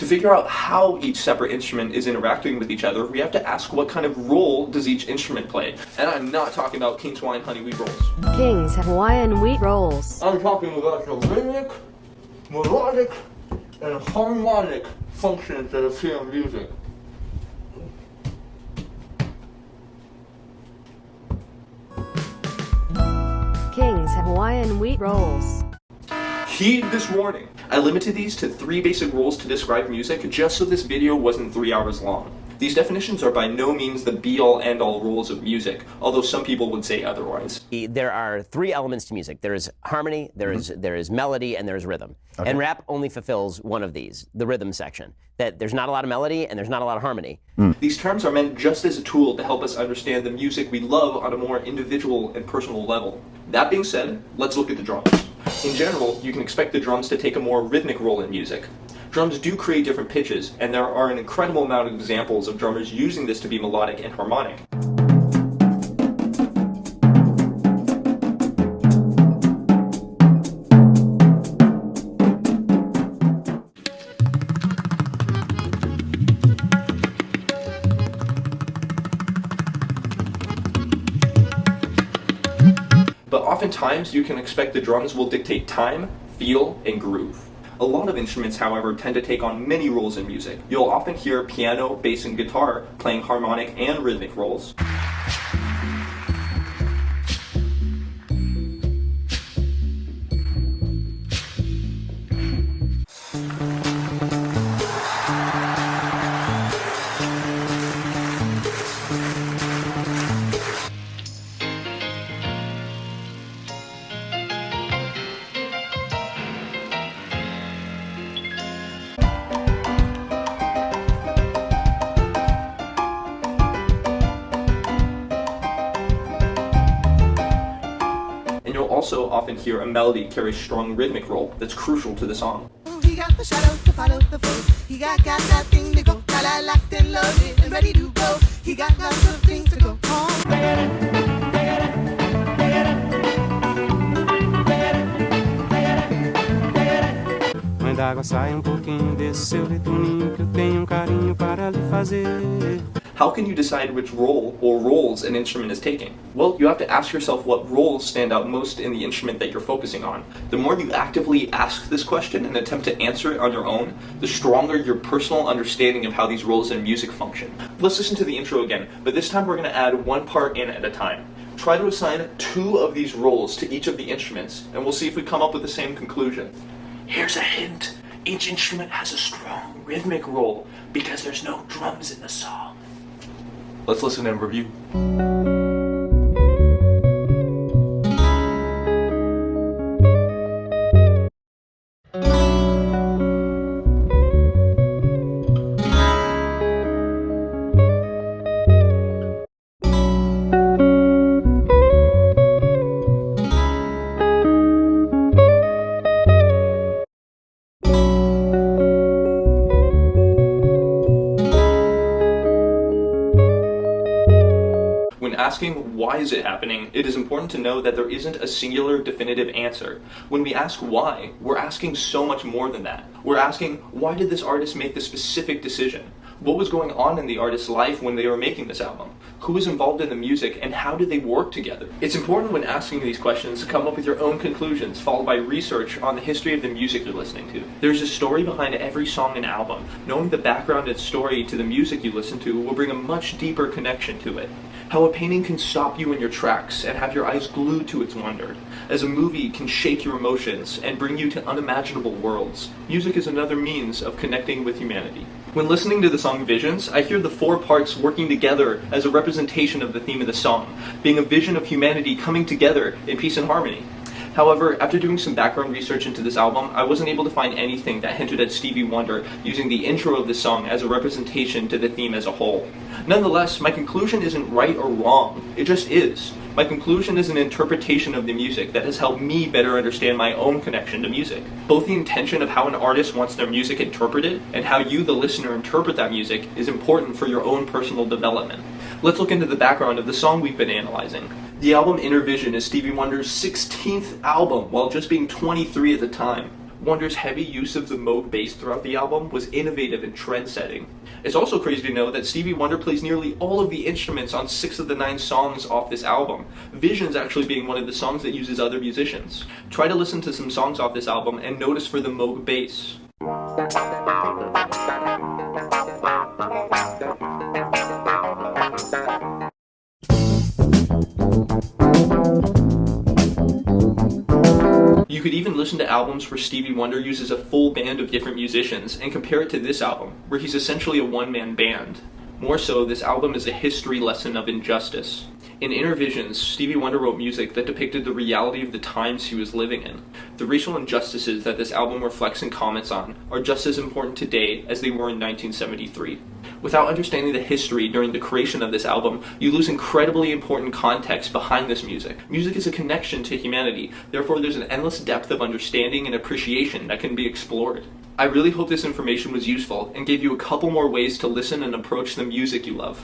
To figure out how each separate instrument is interacting with each other, we have to ask what kind of role does each instrument play. And I'm not talking about King's Hawaiian honey wheat rolls. King's Hawaiian wheat rolls. I'm talking about the rhythmic, melodic, and harmonic functions that appear in music. King's Hawaiian wheat rolls. Heed this warning. I limited these to 3 basic rules to describe music just so this video wasn't 3 hours long. These definitions are by no means the be-all end-all rules of music, although some people would say otherwise. There are 3 elements to music. There is harmony, there is melody, and there is rhythm. Okay. And rap only fulfills one of these, the rhythm section. That there's not a lot of melody and there's not a lot of harmony. These terms are meant just as a tool to help us understand the music we love on a more individual and personal level. That being said, let's look at the drums. In general, you can expect the drums to take a more rhythmic role in music. Drums do create different pitches, and there are an incredible amount of examples of drummers using this to be melodic and harmonic. But oftentimes, you can expect the drums will dictate time, feel, and groove. A lot of instruments, however, tend to take on many roles in music. You'll often hear piano, bass, and guitar playing harmonic and rhythmic roles. And you'll also often hear a melody carry a strong rhythmic role that's crucial to the song. He got the shadow to follow the foe. He got that thing to go. Got I locked and loaded and ready to go. He got lots of things to go home. Mãe d'água, sai pouquinho desse seu leito ninho que eu tenho carinho para lhe fazer. How can you decide which role or roles an instrument is taking? Well, you have to ask yourself what roles stand out most in the instrument that you're focusing on. The more you actively ask this question and attempt to answer it on your own, the stronger your personal understanding of how these roles in music function. Let's listen to the intro again, but this time we're going to add one part in at a time. Try to assign 2 of these roles to each of the instruments, and we'll see if we come up with the same conclusion. Here's a hint. Each instrument has a strong rhythmic role because there's no drums in the song. Let's listen and review. When asking why is it happening, it is important to know that there isn't a singular definitive answer. When we ask why, we're asking so much more than that. We're asking, why did this artist make this specific decision? What was going on in the artist's life when they were making this album? Who was involved in the music, and how did they work together? It's important when asking these questions to come up with your own conclusions, followed by research on the history of the music you're listening to. There's a story behind every song and album. Knowing the background and story to the music you listen to will bring a much deeper connection to it. How a painting can stop you in your tracks and have your eyes glued to its wonder. As a movie can shake your emotions and bring you to unimaginable worlds. Music is another means of connecting with humanity. When listening to the song Visions, I hear the 4 parts working together as a representation of the theme of the song, being a vision of humanity coming together in peace and harmony. However, after doing some background research into this album, I wasn't able to find anything that hinted at Stevie Wonder using the intro of the song as a representation to the theme as a whole. Nonetheless, my conclusion isn't right or wrong, it just is. My conclusion is an interpretation of the music that has helped me better understand my own connection to music. Both the intention of how an artist wants their music interpreted and how you, the listener, interpret that music is important for your own personal development. Let's look into the background of the song we've been analyzing. The album Inner Vision is Stevie Wonder's 16th album, while just being 23 at the time. Wonder's heavy use of the Moog bass throughout the album was innovative and trend-setting. It's also crazy to know that Stevie Wonder plays nearly all of the instruments on 6 of the 9 songs off this album, Visions actually being one of the songs that uses other musicians. Try to listen to some songs off this album and notice for the Moog bass. You could even listen to albums where Stevie Wonder uses a full band of different musicians and compare it to this album, where he's essentially a one-man band. More so, this album is a history lesson of injustice. In Inner Visions, Stevie Wonder wrote music that depicted the reality of the times he was living in. The racial injustices that this album reflects and comments on are just as important today as they were in 1973. Without understanding the history during the creation of this album, you lose incredibly important context behind this music. Music is a connection to humanity, therefore there's an endless depth of understanding and appreciation that can be explored. I really hope this information was useful and gave you a couple more ways to listen and approach the music you love.